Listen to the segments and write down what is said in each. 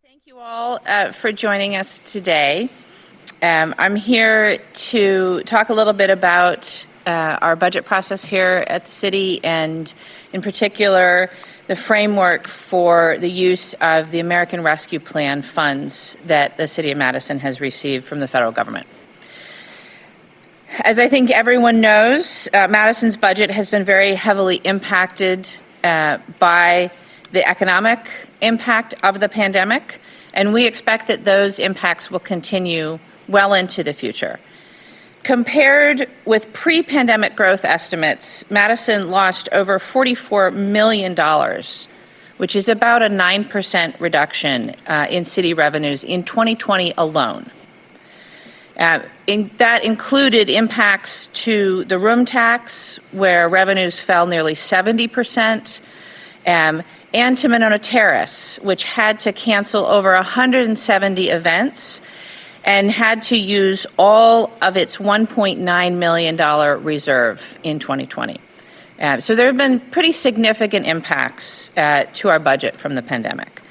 Thank you all for joining us today. I'm here to talk a little bit about our budget process here at the city, and in particular, the framework for the use of the American Rescue Plan funds that the City of Madison has received from the federal government. As I think everyone knows, Madison's budget has been very heavily impacted by the economic impact of the pandemic, and we expect that those impacts will continue well into the future. Compared with pre-pandemic growth estimates, Madison lost over $44 million, which is about a 9% reduction in city revenues in 2020 alone. That included impacts to the room tax, where revenues fell nearly 70%, and to Monona Terrace, which had to cancel over 170 events and had to use all of its $1.9 million reserve in 2020. So there have been pretty significant impacts to our budget from the pandemic.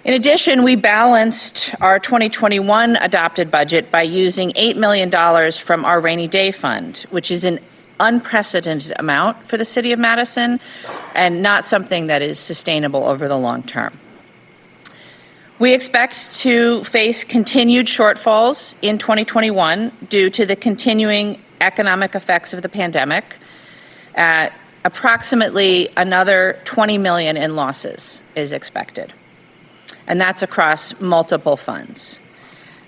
In addition, we balanced our 2021 adopted budget by using $8 million from our rainy day fund, which is an unprecedented amount for the City of Madison and not something that is sustainable over the long term. We expect to face continued shortfalls in 2021 due to the continuing economic effects of the pandemic. Approximately another $20 million in losses is expected, and that's across multiple funds.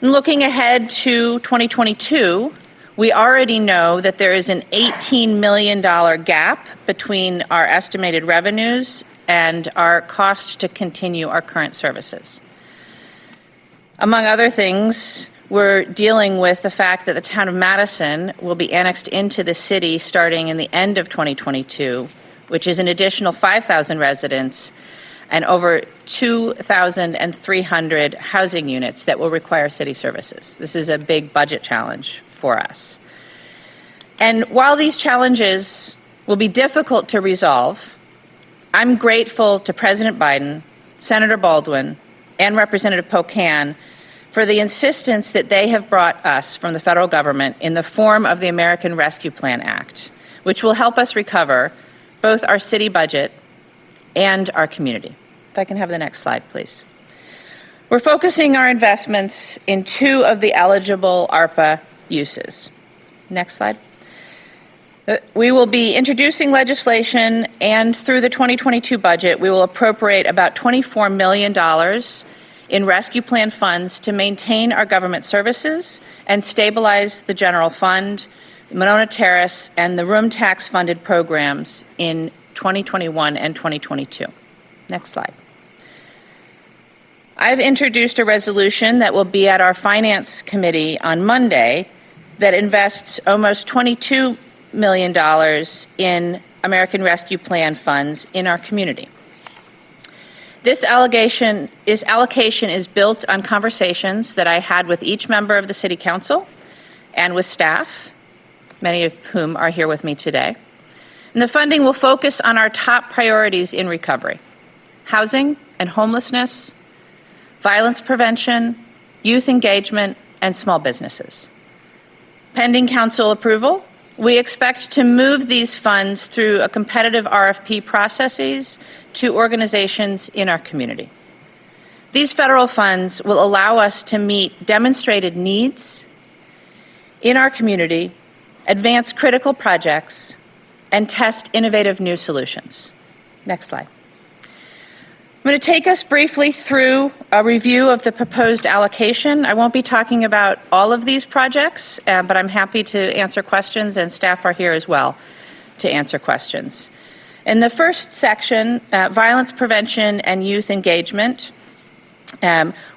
And looking ahead to 2022, we already know that there is an $18 million gap between our estimated revenues and our cost to continue our current services. Among other things, we're dealing with the fact that the town of Madison will be annexed into the city starting in the end of 2022, which is an additional 5,000 residents and over 2,300 housing units that will require city services. This is a big budget challenge for us. And while these challenges will be difficult to resolve, I'm grateful to President Biden, Senator Baldwin, and Representative Pocan for the insistence that they have brought us from the federal government in the form of the American Rescue Plan Act, which will help us recover both our city budget and our community. If I can have the next slide, please. We're focusing our investments in two of the eligible ARPA uses. Next slide. We will be introducing legislation, and through the 2022 budget, we will appropriate about $24 million in rescue plan funds to maintain our government services and stabilize the general fund, Monona Terrace, and the room tax funded programs in 2021 and 2022. Next slide. I've introduced a resolution that will be at our Finance Committee on Monday that invests almost $22 million in American Rescue Plan funds in our community. This allocation is built on conversations that I had with each member of the City Council and with staff, many of whom are here with me today. And the funding will focus on our top priorities in recovery: housing and homelessness, violence prevention, youth engagement, and small businesses. Pending council approval, we expect to move these funds through a competitive RFP processes to organizations in our community. These federal funds will allow us to meet demonstrated needs in our community, advance critical projects, and test innovative new solutions. Next slide. I'm going to take us briefly through a review of the proposed allocation. I won't be talking about all of these projects, but I'm happy to answer questions, and staff are here as well to answer questions. In the first section, violence prevention and youth engagement,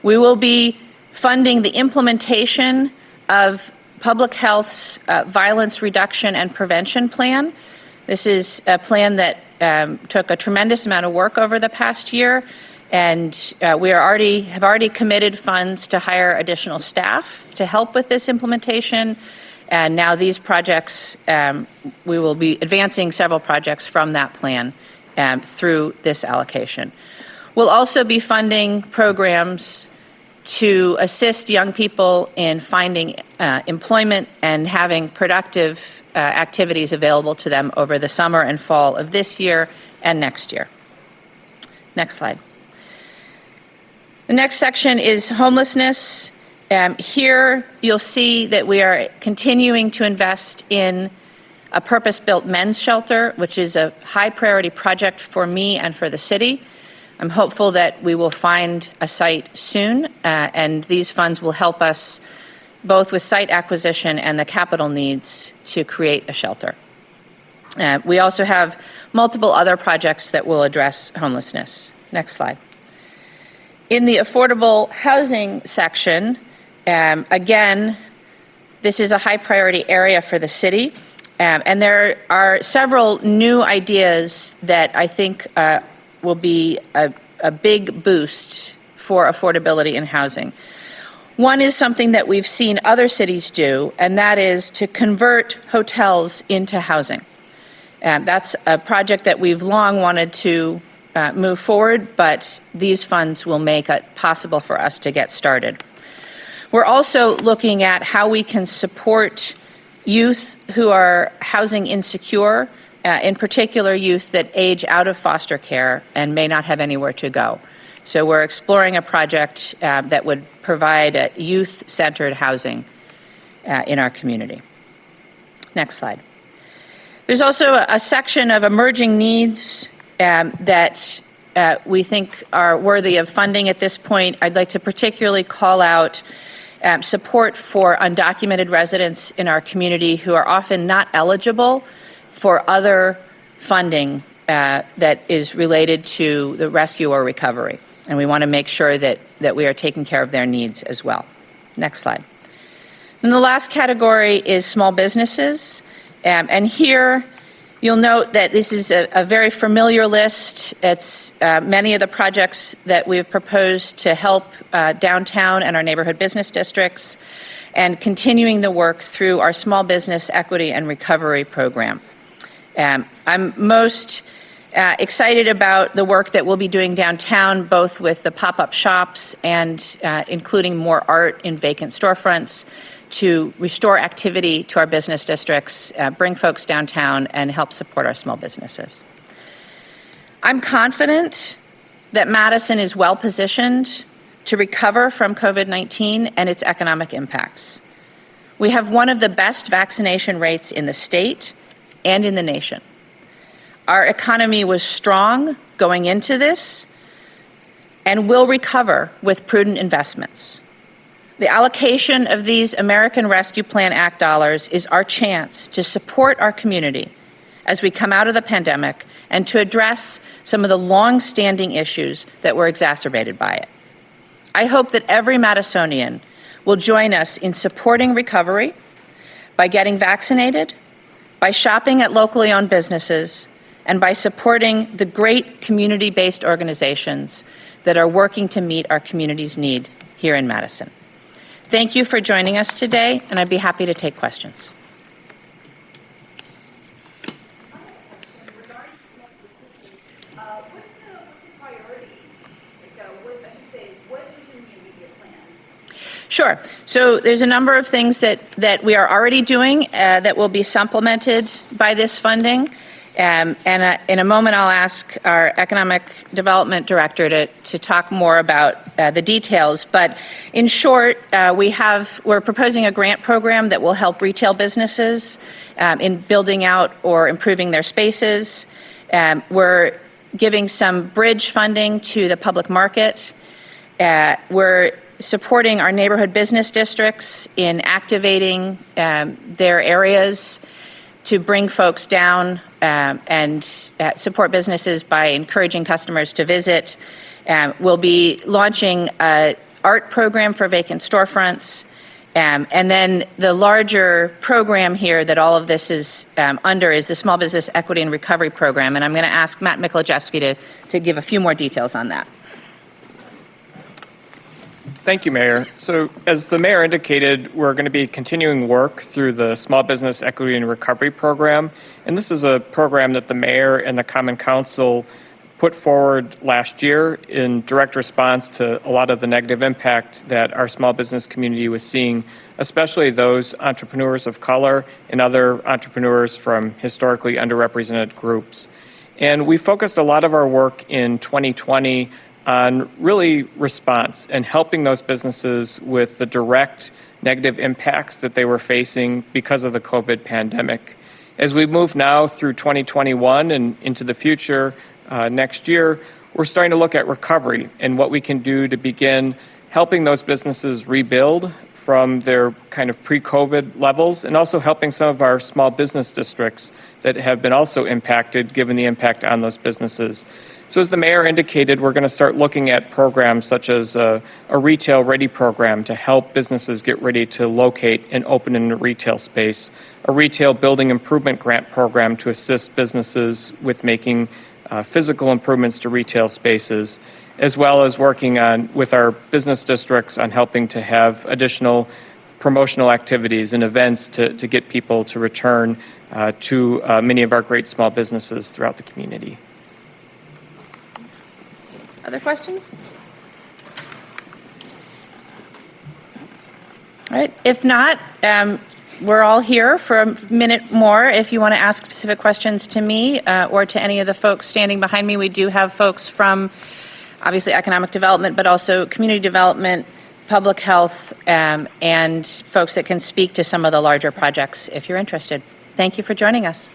we will be funding the implementation of Public Health's Violence Reduction and Prevention Plan. This is a plan that took a tremendous amount of work over the past year, and we have already committed funds to hire additional staff to help with this implementation. And now these projects, we will be advancing several projects from that plan through this allocation. We'll also be funding programs to assist young people in finding employment and having productive activities available to them over the summer and fall of this year and next year. Next slide. The next section is homelessness. Here you'll see that we are continuing to invest in a purpose-built men's shelter, which is a high priority project for me and for the city. I'm hopeful that we will find a site soon, and these funds will help us both with site acquisition and the capital needs to create a shelter. We also have multiple other projects that will address homelessness. Next slide. In the affordable housing section, again, this is a high priority area for the city, and there are several new ideas that I think will be a big boost for affordability in housing. One is something that we've seen other cities do, and that is to convert hotels into housing. That's a project that we've long wanted to move forward, but these funds will make it possible for us to get started. We're also looking at how we can support youth who are housing insecure, in particular youth that age out of foster care and may not have anywhere to go. So we're exploring a project that would provide youth-centered housing in our community. Next slide. There's also a section of emerging needs that we think are worthy of funding at this point. I'd like to particularly call out support for undocumented residents in our community who are often not eligible for other funding that is related to the rescue or recovery. And we want to make sure that we are taking care of their needs as well. Next slide. And the last category is small businesses. And here you'll note that this is a very familiar list. It's many of the projects that we've proposed to help downtown and our neighborhood business districts, and continuing the work through our small business equity and recovery program. I'm most excited about the work that we'll be doing downtown, both with the pop-up shops and including more art in vacant storefronts to restore activity to our business districts, bring folks downtown, and help support our small businesses. I'm confident that Madison is well positioned to recover from COVID-19 and its economic impacts. We have one of the best vaccination rates in the state and in the nation. Our economy was strong going into this and will recover with prudent investments. The allocation of these American Rescue Plan Act dollars is our chance to support our community as we come out of the pandemic and to address some of the long-standing issues that were exacerbated by it. I hope that every Madisonian will join us in supporting recovery by getting vaccinated, by shopping at locally owned businesses, and by supporting the great community-based organizations that are working to meet our community's need here in Madison. Thank you for joining us today, and I'd be happy to take questions. Sure. So there's a number of things that we are already doing that will be supplemented by this funding. And in a moment, I'll ask our Economic Development Director to talk more about the details. But in short, we're proposing a grant program that will help retail businesses in building out or improving their spaces. We're giving some bridge funding to the public market. We're supporting our neighborhood business districts in activating their areas to bring folks down and support businesses by encouraging customers to visit. We'll be launching an art program for vacant storefronts. And then the larger program here that all of this is under is the Small Business Equity and Recovery Program. And I'm going to ask Matt Mikolajewski to give a few more details on that. Thank you, Mayor. So as the Mayor indicated, we're going to be continuing work through the Small Business Equity and Recovery Program. And this is a program that the Mayor and the Common Council put forward last year in direct response to a lot of the negative impact that our small business community was seeing, especially those entrepreneurs of color and other entrepreneurs from historically underrepresented groups. And we focused a lot of our work in 2020 on really response and helping those businesses with the direct negative impacts that they were facing because of the COVID pandemic. As we move now through 2021 and into the future next year, we're starting to look at recovery and what we can do to begin helping those businesses rebuild from their kind of pre-COVID levels, and also helping some of our small business districts that have been also impacted given the impact on those businesses. So as the mayor indicated, we're going to start looking at programs such as a retail ready program to help businesses get ready to locate and open in a retail space, a retail building improvement grant program to assist businesses with making physical improvements to retail spaces, as well as working on with our business districts on helping to have additional promotional activities and events to get people to return to many of our great small businesses throughout the community. Other questions? All right. If not, we're all here for a minute more. If you want to ask specific questions to me or to any of the folks standing behind me, we do have folks from obviously economic development, but also community development, public health, and folks that can speak to some of the larger projects if you're interested. Thank you for joining us.